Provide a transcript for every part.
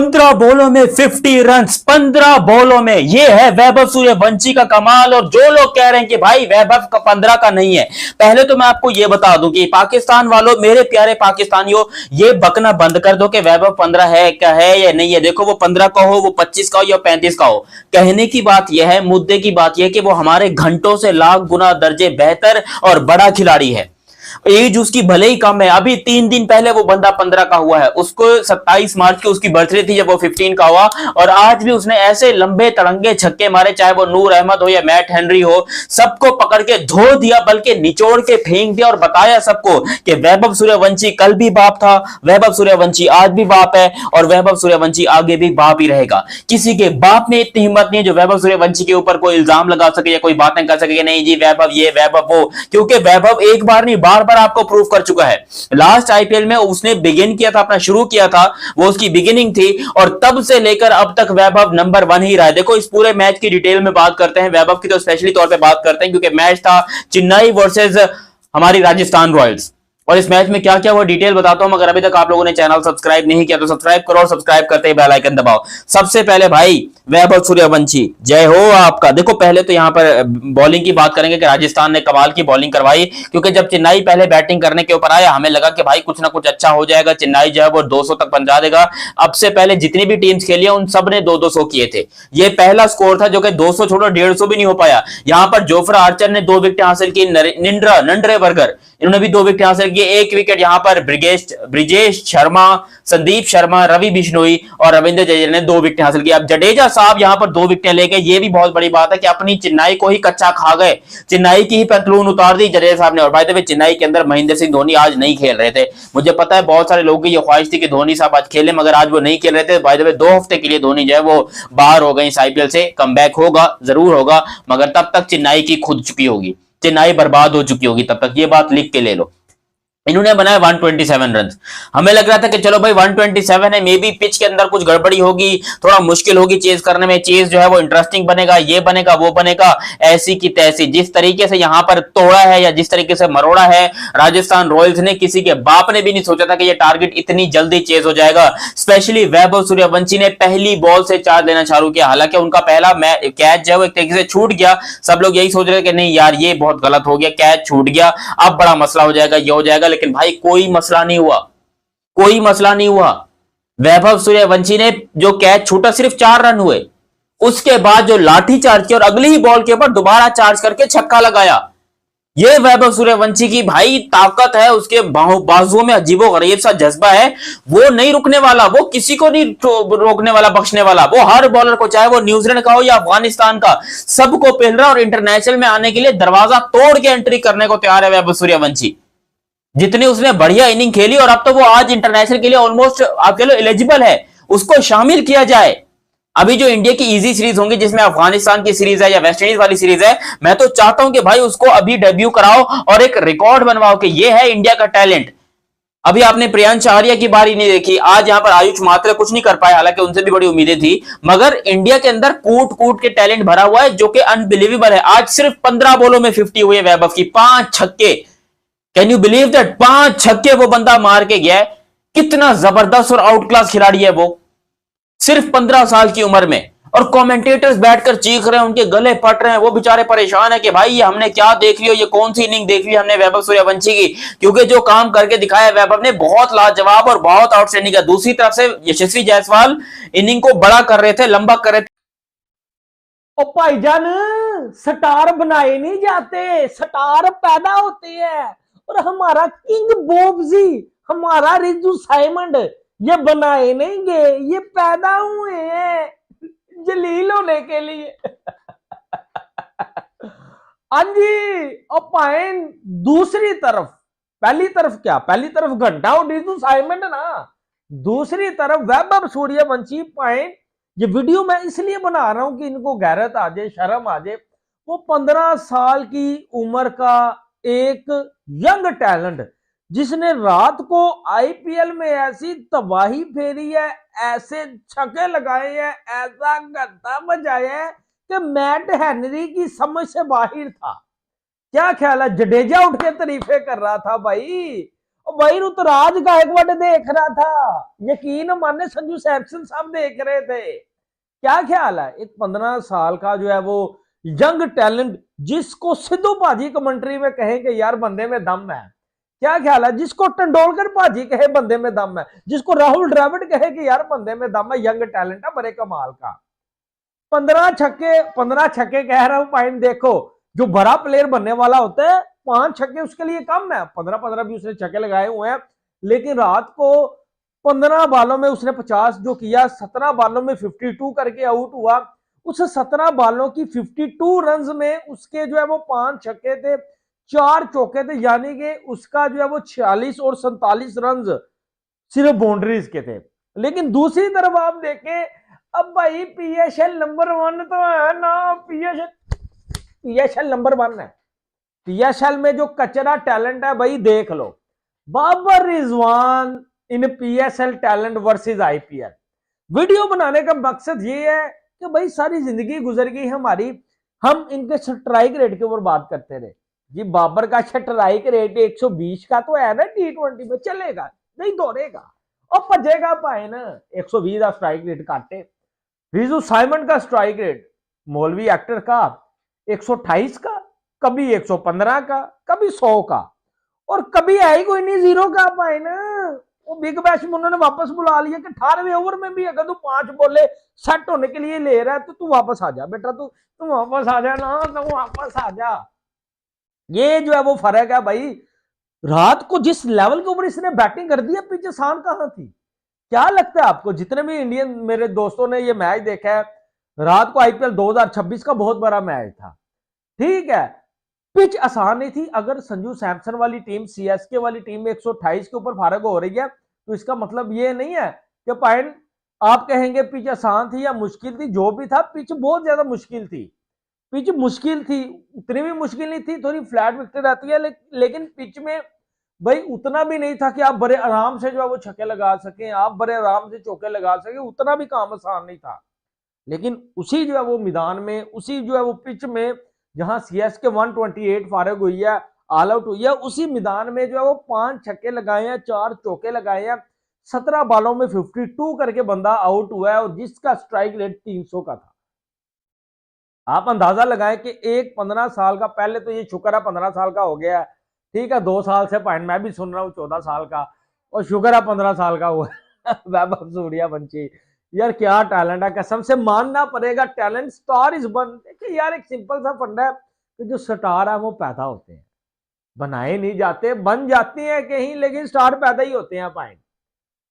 15 बॉलों में 50 रन, 15 बॉलों में। ये है वैभव सूर्यवंशी का कमाल। और जो लोग कह रहे हैं कि भाई वैभव का 15 का नहीं है, पहले तो मैं आपको ये बता दूं कि पाकिस्तान वालों, मेरे प्यारे पाकिस्तानियों, ये बकना बंद कर दो कि वैभव 15 है क्या है या नहीं है। देखो वो 15 का हो, वो 25 का हो या 35 का हो, कहने की बात यह है, मुद्दे की बात यह है कि वो हमारे घंटों से लाख गुना दर्जे बेहतर और बड़ा खिलाड़ी है। एज उसकी भले ही कम है, अभी 3 दिन पहले वो बंदा 15 का हुआ है, उसको 27 मार्च की उसकी बर्थडे थी जब वो 15 का हुआ, और आज भी उसने ऐसे लंबे तड़ंगे छक्के मारे, चाहे वो नूर अहमद हो या मैट हेनरी हो, सबको पकड़ के धो दिया, बल्कि निचोड़ के फेंक दिया और बताया सबको कि वैभव सूर्यवंशी कल भी बाप था, वैभव सूर्यवंशी आज भी बाप है और वैभव सूर्यवंशी आगे भी बाप ही रहेगा। किसी के बाप में इतनी हिम्मत नहीं है जो वैभव सूर्यवंशी के ऊपर कोई इल्जाम लगा सके या कोई बातें कर सके कि नहीं जी वैभव ये वैभव वो, क्योंकि वैभव एक बार नहीं बार बार आपको प्रूव कर चुका है। लास्ट आईपीएल में उसने बिगिन किया था, अपना शुरू किया था, वो उसकी बिगिनिंग थी, और तब से लेकर अब तक वैभव नंबर 1 ही रहा है। देखो इस पूरे मैच की डिटेल में बात करते हैं, वैभव की तो स्पेशली तौर पे बात करते हैं क्योंकि मैच था चेन्नई वर्सेस हमारी राजस्थान रॉयल्स, और इस मैच में क्या क्या हुआ डिटेल बताता हूं। मगर अभी तक आप लोगों ने चैनल सब्सक्राइब नहीं किया तो सब्सक्राइब करो, और सब्सक्राइब करते ही बेल आइकन दबाओ। सबसे पहले भाई वैभव सूर्यवंशी जय हो आपका। देखो पहले तो यहां पर बॉलिंग की बात करेंगे कि राजस्थान ने कमाल की बॉलिंग करवाई, क्योंकि जब चेन्नई पहले बैटिंग करने के ऊपर आया हमें लगा कि भाई कुछ ना कुछ अच्छा हो जाएगा, चेन्नई जो है वो 200 तक पहुंचा देगा। अब से पहले जितनी भी टीम्स खेली है उन सब ने 2-2 किए थे। ये पहला स्कोर था जो कि 200 छोड़ो 150 भी नहीं हो पाया। यहां पर जोफ्रा आर्चर ने 2 विकेट हासिल की, नंड्रे बर्गर इन्होंने भी 2 विकेट हासिल किए, 1 विकेट यहां पर ब्रिजेश शर्मा, संदीप शर्मा, रवि बिश्नोई और रविंद्र जडेजा ने 2 विकेट हासिल की। अब जडेजा साहब यहां पर 2 विकेट ले गए, ये भी बहुत बड़ी बात है कि अपनी चेन्नई को ही कच्चा खा गए, चेन्नई की ही पतलून उतार दी जडेजा साहब ने। और भाई देखिए चेन्नई के अंदर महेंद्र सिंह धोनी आज नहीं खेल रहे थे, मुझे पता है बहुत सारे लोगों की ये ख्वाहिश थी कि धोनी साहब आज खेले, मगर आज वो नहीं खेल रहे थे। भाई देखिए 2 हफ्ते के लिए धोनी जो है वो बाहर हो गए इस आईपीएल से। कमबैक होगा, जरूर होगा, मगर तब तक चेन्नई की खुद चुकी होगी, चेन्नई बर्बाद हो चुकी होगी तब तक, ये बात लिख के ले लो। इन्होंने बनाया 127 रन। हमें लग रहा था कि चलो भाई 127 है, मे बी पिच के अंदर कुछ गड़बड़ी होगी, थोड़ा मुश्किल होगी चेज करने में, चेज जो है वो इंटरेस्टिंग बनेगा, ये बनेगा वो बनेगा, ऐसी की तैसी। जिस तरीके से यहां पर तोड़ा है या जिस तरीके से मरोड़ा है राजस्थान रॉयल्स ने, किसी के बाप ने भी नहीं सोचा था कि ये टारगेट इतनी जल्दी चेज हो जाएगा। स्पेशली वैभव सूर्यवंशी ने पहली बॉल से 4 लेना चालू किया, हालांकि उनका पहला कैच जो है वो एक तरीके से छूट गया। सब लोग यही सोच रहे कि नहीं यार ये बहुत गलत हो गया, कैच छूट गया, अब बड़ा मसला हो जाएगा, ये हो जाएगा, लेकिन भाई कोई मसला नहीं हुआ, कोई मसला नहीं हुआ। वैभव सूर्यवंशी ने जो कैच छूटा सिर्फ 4 रन हुए, उसके बाद जो लाठी चार्ज किया और अगली ही बॉल के ऊपर दोबारा चार्ज करके छक्का लगाया। ये वैभव सूर्यवंशी की भाई ताकत है, उसके बाजुओं में अजीबोगरीब सा जज्बा है, वो नहीं रुकने वाला, वो किसी को नहीं रोकने वाला, बख्शने वाला। वो हर बॉलर को, चाहे वो न्यूजीलैंड का हो या अफगानिस्तान का, सबको पेल रहा और इंटरनेशनल में आने के लिए दरवाजा तोड़ के एंट्री करने को तैयार है वैभव सूर्यवंशी। जितनी उसने बढ़िया इनिंग खेली, और अब तो वो आज इंटरनेशनल के लिए ऑलमोस्ट आप कह लो एलिजिबल है, उसको शामिल किया जाए। अभी जो इंडिया की इजी सीरीज होंगी, जिसमें अफगानिस्तान की सीरीज है या वेस्ट इंडीज वाली सीरीज है, मैं तो चाहता हूं कि भाई उसको अभी डेब्यू कराओ और एक रिकॉर्ड बनवाओ कि ये है इंडिया का टैलेंट। अभी आपने प्रियांश आर्या की बारी नहीं देखी, आज यहां पर आयुष मात्रे कुछ नहीं कर पाए, हालांकि उनसे भी बड़ी उम्मीदें थी, मगर इंडिया के अंदर कूट कूट के टैलेंट भरा हुआ है जो कि अनबिलीवेबल है। आज सिर्फ 15 बॉलों में 50 हुई है वैभव की, 5 छक्के। Can you believe that? 5 छक्के वो बंदा मार के गया है। कितना जबरदस्त और आउट क्लास खिलाड़ी है वो, सिर्फ 15 साल की उम्र में। और कमेंटेटर्स बैठकर चीख रहे हैं, उनके गले फट रहे हैं, वो बेचारे परेशान है कि भाई ये हमने क्या देख लियो, ये कौन सी इनिंग देख ली हमने वैभव सूर्यवंशी की, क्योंकि जो काम करके दिखाया वैभव ने बहुत लाजवाब और बहुत आउटस्टैंडिंग है। दूसरी तरफ से यशस्वी जायसवाल इनिंग को बड़ा कर रहे थे, लंबा कर रहे थे। ओ भाईजान, स्टार बनाए नहीं जाते, स्टार पैदा होते हैं। और हमारा किंग बॉब जी, हमारा रिजू साइमंड, ये बनाए नहीं गए, ये पैदा हुए हैं जलील होने के लिए। हाँ जी। और पाइन दूसरी तरफ, पहली तरफ क्या, पहली तरफ घंटा और रिजू साइमंड ना, दूसरी तरफ वैभव सूर्यवंशी। पाइन ये वीडियो मैं इसलिए बना रहा हूं कि इनको गैरत आ जाए, शर्म आ जाए। वो 15 साल की उम्र का एक यंग टैलेंट, जिसने रात को आईपीएल में ऐसी तबाही फेरी है, ऐसे छक्के लगाए हैं, ऐसा गद्दा बजाया है कि मैट हेनरी की समझ से बाहर था। क्या ख्याल है? जडेजा उठ के तारीफे कर रहा था भाई। और भाई ऋतुराज गायकवाड देख रहा था, यकीन माने संजू सैमसन साहब देख रहे थे। क्या ख्याल है, एक 15 साल का जो है वो यंग टैलेंट, जिसको सिद्धू भाजी कमेंट्री में कहे कि यार बंदे में दम है, क्या ख्याल है, जिसको टंडोलकर भाजी कहे बंदे में दम है, जिसको राहुल द्रविड़ कहे कि यार बंदे में दम है, यंग टैलेंट है बड़े कमाल का। 15 छक्के कह रहा हूं पॉइंट। देखो जो बड़ा प्लेयर बनने वाला होता है 5 छक्के उसके लिए कम है, 15-15 भी उसने छक्के लगाए हुए हैं, लेकिन रात को 15 बालों में उसने 50 जो किया, 17 बालों में 52 करके आउट हुआ। उस 17 बालों की 52 रन में उसके जो है वो 5 छक्के थे, 4 चौके थे, यानी कि उसका जो है वो 46 और 47 रन सिर्फ बाउंड्रीज के थे। लेकिन दूसरी तरफ आप देखें, अब भाई पीएसएल नंबर 1 तो है ना, पीएसएल नंबर 1 है। पीएसएल में जो कचरा टैलेंट है भाई देख लो, बाबर रिजवान इन PSL talent versus IPL. Video बनाने का मकसद ये है कि भाई सारी जिंदगी गुजर गई हमारी, हम इनके स्ट्राइक रेट के ऊपर बात करते रहे जी। बाबर का स्ट्राइक रेट 120 का तो है ना, T20 में चलेगा, नहीं दौड़ेगा और भजेगा पाए ना, 120 का स्ट्राइक रेट काटे। रिजू साइमन का स्ट्राइक रेट मौलवी एक्टर का 128 का, कभी 115 का, कभी 100 का, और कभी है ही कोई नहीं 0 का पाए ना। वो बिग बैश में उन्होंने वापस बुला लिया कि 18वें ओवर में भी अगर तू 5 बॉले सेट होने के लिए ले रहा है तो तू वापस आ जा बेटा, तू वापस आ जा ना, तू वापस आ जा। ये जो है वो फर्क है भाई। रात को जिस लेवल के ऊपर इसने बैटिंग कर दी है, पिच आसान कहां थी। क्या लगता है आपको, जितने भी इंडियन मेरे दोस्तों ने ये मैच देखा है, रात को आईपीएल 2026 का बहुत बड़ा मैच था, ठीक है, पिच आसान नहीं थी। अगर संजू सैमसन वाली टीम, सीएसके वाली टीम में 128 के ऊपर फारग हो रही है, तो इसका मतलब ये नहीं है कि पॉइंट आप कहेंगे पिच आसान थी या मुश्किल थी। जो भी था, पिच बहुत ज्यादा मुश्किल थी, पिच मुश्किल थी, उतनी भी मुश्किल नहीं थी, थोड़ी फ्लैट विकेट आती है, लेकिन पिच में भाई उतना भी नहीं था कि आप बड़े आराम से जो है वो छक्के लगा सकें, आप बड़े आराम से चौके लगा सकें, उतना भी काम आसान नहीं था। लेकिन उसी जो है वो मैदान में, उसी जो है वो पिच में जहां सीएसके 128 फारग हुई है, ऑल आउट हुई है, उसी मैदान में जो है वो 5 छक्के लगाए हैं, 4 चौके लगाए हैं, 17 बालों में 52 करके बंदा आउट हुआ है, और जिसका स्ट्राइक रेट 300 का था। आप अंदाजा लगाएं कि एक 15 साल का, पहले तो ये शुक्र है 15 साल का हो गया है, ठीक है, 2 साल से पॉइंट मैं भी सुन रहा हूँ 14 साल का, और शुक्र है 15 साल का हुआ वैभव सूर्यवंशी। यार क्या टैलेंट है, कसम से मानना पड़ेगा, टैलेंट स्टार इज बन। देखिए यार एक सिंपल सा फंडा है कि जो स्टार है वो पैदा होते हैं, बनाए नहीं जाते, बन जाते हैं कहीं, लेकिन स्टार पैदा ही होते हैं। पॉइंट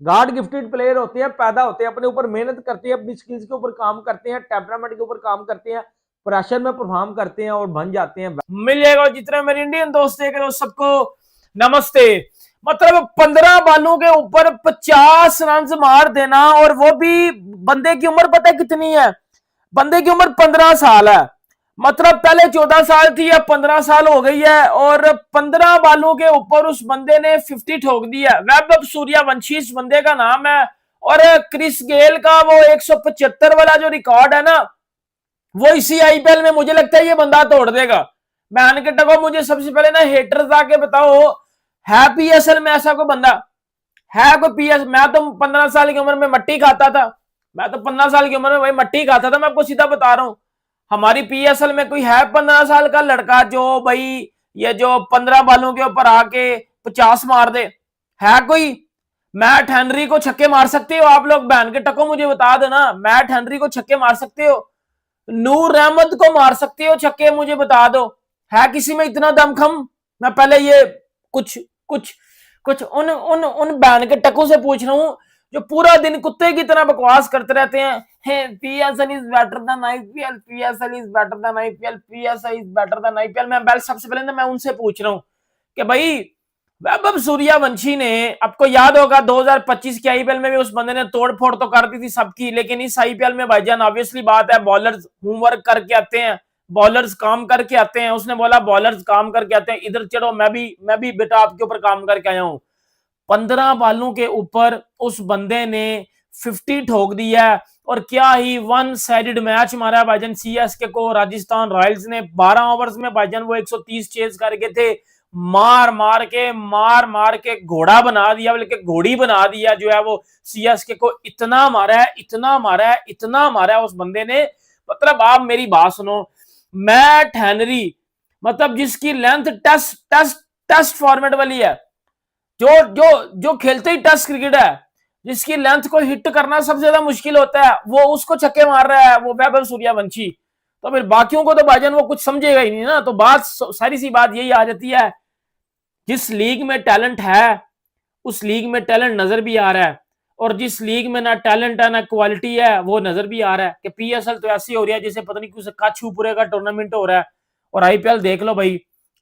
गॉड गिफ्टेड प्लेयर होते हैं, पैदा होते हैं, अपने ऊपर मेहनत करते हैं, अपनी स्किल्स के ऊपर काम करते हैं, टेम्परामेंट के ऊपर काम करते हैं, प्रेशर में परफॉर्म करते हैं और बन जाते हैं। मिल जाएगा। जितने मेरे इंडियन दोस्त देख रहे हो सबको नमस्ते। मतलब 15 बालों के ऊपर 50 रन मार देना, और वो भी बंदे की उम्र पता है कितनी है, बंदे की उम्र 15 साल है। मतलब पहले 14 साल थी, अब 15 साल हो गई है, और 15 बालों के ऊपर उस बंदे ने 50 ठोक दी है। वैभव सूर्यवंशी इस बंदे का नाम है, और क्रिस गेल का वो 175 वाला जो रिकॉर्ड है ना, वो इसी आईपीएल में मुझे लगता है ये बंदा तोड़ देगा। बहन के टको, मुझे सबसे पहले ना हेटर्स आके बताओ, है पीएसएल में ऐसा कोई बंदा है? कोई पीएस, मैं तो 15 साल की उम्र में मट्टी खाता था, मैं तो 15 साल की उम्र में भाई मट्टी खाता था, मैं आपको सीधा बता रहा हूं। हमारी पीएसएल में कोई है 15 साल का लड़का जो भाई ये जो 15 बालों के ऊपर आके 50 मार दे? है कोई? मैट हेनरी को छक्के मार सकते हो आप लोग? बहन के टको मुझे बता दो ना, मैट हेनरी को छक्के मार सकते हो? नूर अहमद को मार सकते हो छक्के? मुझे बता दो, है किसी में इतना दमखम? मैं पहले ये कुछ कुछ कुछ उन उन उन बैन के टकों से पूछ रहा हूं जो पूरा दिन कुत्ते की तरह बकवास करते रहते हैं, PSL is better than IPL, PSL is better than IPL, PSL is better than IPL. मैं सबसे पहले ना मैं उनसे पूछ रहा हूं कि भाई वैभव सूर्यवंशी ने, आपको याद होगा 2025 के आईपीएल में भी उस बंदे ने तोड़फोड़ तो कर दी थी सबकी, लेकिन इस आईपीएल में भाईजान ऑब्वियसली बात है, बॉलर्स होमवर्क करके आते हैं, बॉलर्स काम करके आते हैं। उसने बोला बॉलर्स काम करके आते हैं, इधर चढ़ो, मैं भी बेटा आपके ऊपर काम करके आया हूं। 15 बालों के ऊपर उस बंदे ने 50 ठोक दिया, और क्या ही वन साइडेड मैच मारा भाईजान सीएसके को। राजस्थान रॉयल्स ने 12 ओवर्स में भाईजान वो 130 चेज करके थे, मार मार के घोड़ा बना दिया, बल्कि घोड़ी बना दिया जो है वो सीएसके को। इतना मारा है, इतना मारा है, इतना मारा है उस बंदे ने। मतलब आप मेरी बात सुनो, मैट हेनरी, मतलब जिसकी लेंथ टेस्ट फॉर्मेट वाली है, जो जो जो खेलते ही टेस्ट क्रिकेट है, जिसकी लेंथ को हिट करना सबसे ज्यादा मुश्किल होता है, वो उसको छक्के मार रहा है, वो वैभव सूर्यवंशी। तो फिर बाकियों को तो भाईजान वो कुछ समझेगा ही नहीं ना। तो बात सारी सी बात यही आ जाती है, जिस लीग में टैलेंट है उस लीग में टैलेंट नजर भी आ रहा है, और जिस लीग में ना टैलेंट है ना क्वालिटी है वो नजर भी आ रहा है। कि पीएसएल तो ऐसी हो रही है जैसे पता नहीं कुछ काछूपुरे का टूर्नामेंट हो रहा है। और आईपीएल देख लो भाई,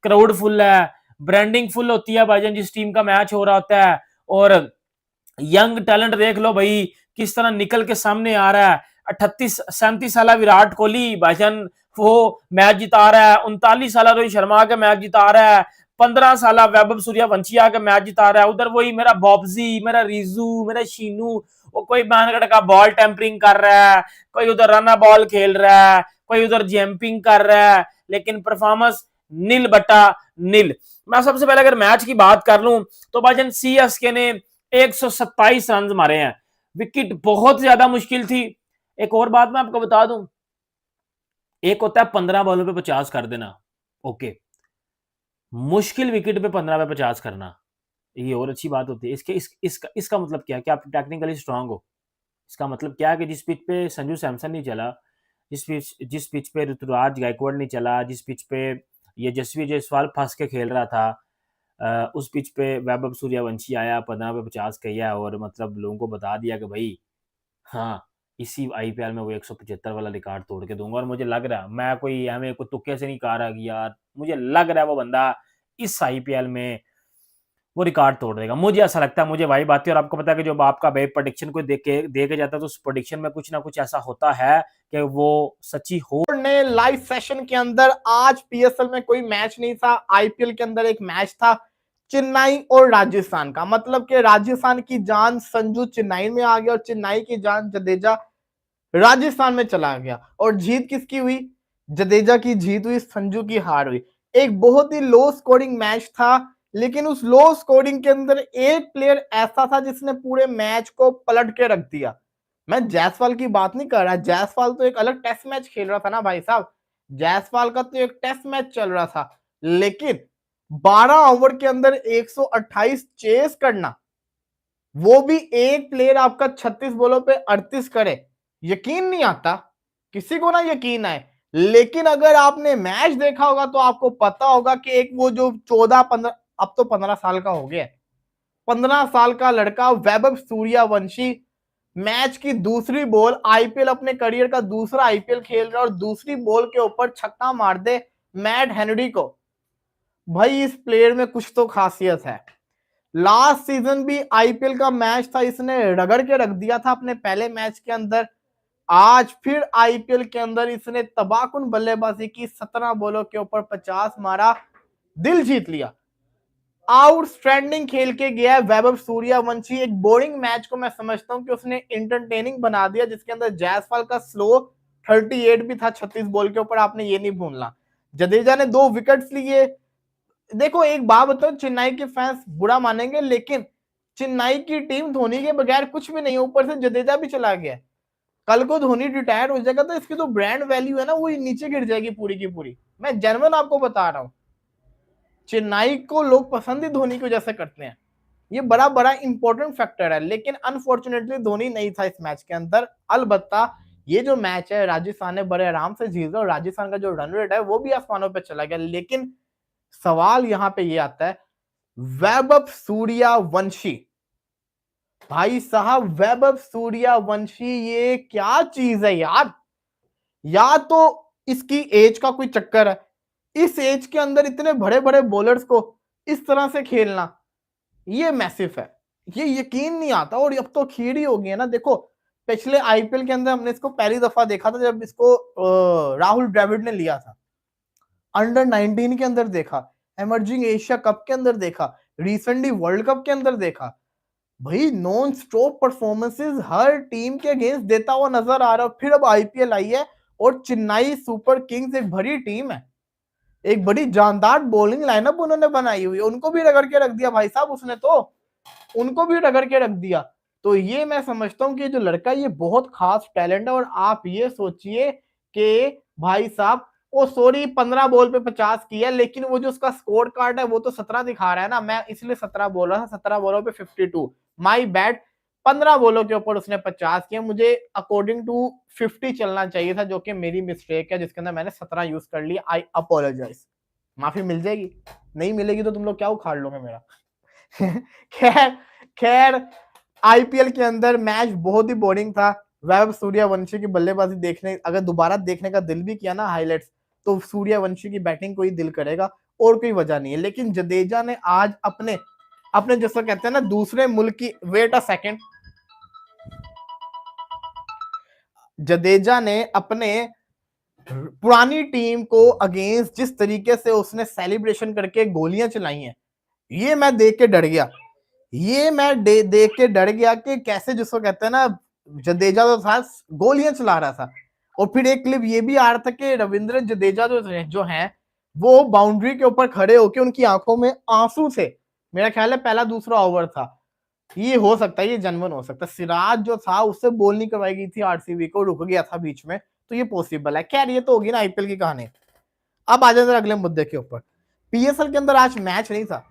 क्राउड फुल है, ब्रांडिंग फुल होती है भाईजान जिस टीम का मैच हो रहा होता है। और यंग टैलेंट देख लो भाई किस तरह निकल के सामने आ रहा है। 37 साल विराट कोहली भाईजान वो मैच जिता रहा है, 39 साल रोहित शर्मा का मैच जिता रहा है, 15 साल वैभव सूर्यवंशी आके मैच जिता रहा है। उधर वही मेरा बॉब्जी, मेरा रिजू, मेरा शीनू, वो कोई बैनगढ़ का बॉल टेम्परिंग कर रहा है, कोई उधर रन बॉल खेल रहा है, कोई उधर जंपिंग कर रहा है, लेकिन परफॉर्मेंस नील बटा नील। मैं सबसे पहले अगर मैच की बात कर लूं तो भाईजान सीएसके ने 127 रन मारे हैं। विकेट बहुत ज्यादा मुश्किल थी। एक और बात मैं आपको बता दूं, एक होता है 15 बॉलों पे 50 कर देना, ओके, मुश्किल विकेट पे 15 पे 50 करना ये और अच्छी बात होती है। इसका मतलब क्या है कि आप टेक्निकली स्ट्रांग हो। इसका मतलब क्या है कि जिस पिच पे संजू सैमसन नहीं चला, जिस पिच पे ऋतुराज गायकवाड़ नहीं चला, जिस पिच पे ये यशस्वी जायसवाल फंस के खेल रहा था, उस पिच पे वैभव सूर्यवंशी आया, 15 पे 50 किया और मतलब लोगों को बता दिया कि भाई हाँ, इसी आईपीएल में वो 175 वाला रिकॉर्ड तोड़ के दूंगा। और मुझे लग रहा है, मैं कोई हमें कोई तुक्के से नहीं कह रहा कि यार, मुझे लग रहा है वो बंदा इस आईपीएल में वो रिकॉर्ड तोड़ देगा। मुझे ऐसा लगता है, मुझे वही बात है। और आपको पता है कि जब आपका भाई प्रेडिक्शन को दे के जाता है तो उस प्रेडिक्शन में कुछ ना कुछ ऐसा होता है कि वो सच्ची हो। ने लाइव सेशन के अंदर आज पीएसएल में कोई मैच नहीं था, आईपीएल के अंदर एक मैच था चेन्नई और राजस्थान का। मतलब कि राजस्थान की जान संजू चेन्नई में आ गया और चेन्नई की जान जडेजा राजस्थान में चला गया। और जीत किसकी हुई? जडेजा की जीत हुई, संजू की हार हुई। एक बहुत ही लो स्कोरिंग मैच था, लेकिन उस लो स्कोरिंग के अंदर एक प्लेयर ऐसा था जिसने पूरे मैच को पलट के रख दिया। मैं जायसवाल की बात नहीं कर रहा, जायसवाल तो एक अलग टेस्ट मैच खेल रहा था ना भाई साहब, जायसवाल का तो एक टेस्ट मैच चल रहा था, लेकिन 12 ओवर के अंदर 128 चेस करना, वो भी एक प्लेयर आपका 36 बॉलों पे 38 करे, यकीन नहीं आता किसी को ना यकीन आए। लेकिन अगर आपने मैच देखा होगा तो आपको पता होगा कि एक वो जो 14-15, अब तो 15 साल का हो गया, 15 साल का लड़का वैभव सूर्यवंशी मैच की दूसरी बॉल, आईपीएल अपने करियर का दूसरा आईपीएल खेल रहा है और दूसरी बॉल के ऊपर छक्का मार दे मैट हेनरी को। भाई इस प्लेयर में कुछ तो खासियत है। लास्ट सीजन भी आईपीएल का मैच था, इसने रगड़ के रख दिया था अपने पहले मैच के अंदर। आज फिर आईपीएल के अंदर इसने तबाहकुन बल्लेबाजी की, 17 बॉलों के ऊपर 50 मारा, दिल जीत लिया। आउटस्टैंडिंग खेल के गया है वैभव सूर्यवंशी। एक बोरिंग मैच को मैं समझता हूं कि उसने इंटरटेनिंग बना दिया, जिसके अंदर जायसवाल का स्लो 38 भी था 36 बॉल के ऊपर, आपने ये नहीं भूलना। जडेजा ने 2 विकेट्स लिए। देखो एक बात बताओ, चेन्नई के फैंस बुरा मानेंगे, लेकिन चेन्नई की टीम धोनी के बगैर कुछ भी नहीं, ऊपर से जडेजा भी चला गया। कल को धोनी रिटायर हो जाएगा तो इसकी तो ब्रांड वैल्यू है ना, वो नीचे गिर जाएगी पूरी की पूरी। मैं जेन्युइन आपको बता रहा हूं, चेन्नई को लोग पसंद ही धोनी की वजह से करते हैं, ये बड़ा बड़ा इंपॉर्टेंट फैक्टर है। लेकिन अनफॉर्चुनेटली धोनी नहीं था इस मैच के अंदर। अलबत्ता ये जो मैच है राजस्थान ने बड़े आराम से जीता और राजस्थान का जो रन रेट है वो भी आसमानों पे चला गया। लेकिन सवाल यहां पे ये आता है, वैभव सूर्यवंशी, भाई साहब वैभव सूर्यवंशी ये क्या चीज है यार। या तो इसकी एज का कोई चक्कर है, इस एज के अंदर इतने बड़े बड़े बॉलर्स को इस तरह से खेलना ये मैसिव है, ये यकीन नहीं आता। और अब तो खीरी हो गई है ना। देखो पिछले आईपीएल के अंदर हमने इसको पहली दफा देखा था जब इसको राहुल द्रविड़ ने लिया था, अंडर 19 के अंदर देखा, एमर्जिंग एशिया कप के अंदर देखा, रिसेंटली वर्ल्ड कप के अंदर देखा। भाई नॉन स्टॉप परफॉर्मेंसेस हर टीम के अगेंस्ट देता हुआ नजर आ रहा है। फिर अब आईपीएल आई है और चेन्नई सुपर किंग्स एक भरी टीम है, एक बड़ी जानदार बॉलिंग लाइनअप उन्होंने बनाई हुई है, उनको भी रगड़ के रख दिया भाई साहब उसने, तो उनको भी रगड़ के रख दिया। तो ये मैं समझता हूँ कि जो लड़का ये बहुत खास टैलेंट है। और आप ये सोचिए कि भाई साहब वो सॉरी 15 बॉल पे 50 किया, लेकिन वो जो उसका स्कोर कार्ड है वो तो 17 दिखा रहा है ना, मैं इसलिए 17 बोल रहा था, 17 बॉलों पे 52, माई बैड। 15 बॉलों के ऊपर उसने 50 किया, मुझे अकॉर्डिंग टू 50 चलना चाहिए था, जो कि मेरी मिस्टेक है जिसके अंदर मैंने 17 यूज कर लिया। आई अपोलोजाइज, माफी मिल जाएगी, नहीं मिलेगी तो तुम लोग क्या उखाड़ लोगे मेरा। खैर खैर आईपीएल के अंदर मैच बहुत ही बोरिंग था। वैभव सूर्यवंशी की बल्लेबाजी देखने, अगर दोबारा देखने का दिल भी किया ना हाइलाइट्स, तो सूर्यवंशी की बैटिंग को ही दिल करेगा, और कोई वजह नहीं है। लेकिन जडेजा ने आज अपने अपने जैसा कहते हैं ना दूसरे मुल्क की, वेट अ सेकंड, जडेजा ने अपने पुरानी टीम को अगेंस्ट जिस तरीके से उसने सेलिब्रेशन करके गोलियां चलाई हैं, ये मैं देख के डर गया। ये मैं देख के डर गया कि कैसे जिसको कहते हैं ना, जडेजा तो था गोलियां चला रहा था। और फिर एक क्लिप ये भी आ रहा था कि रविंद्र जडेजा जो हैं वो बाउंड्री के ऊपर खड़े होके उनकी आंखों में आंसू थे। मेरा ख्याल है पहला दूसरा ओवर था, ये हो सकता है, ये जनवन हो सकता है। सिराज जो था उससे बॉल नहीं करवाई गई थी आरसीबी को, रुक गया था बीच में, तो ये पॉसिबल है। खैर ये तो होगी ना आईपीएल की कहानी। अब आ जाए अगले मुद्दे के ऊपर। पीएसएल के अंदर आज मैच नहीं था,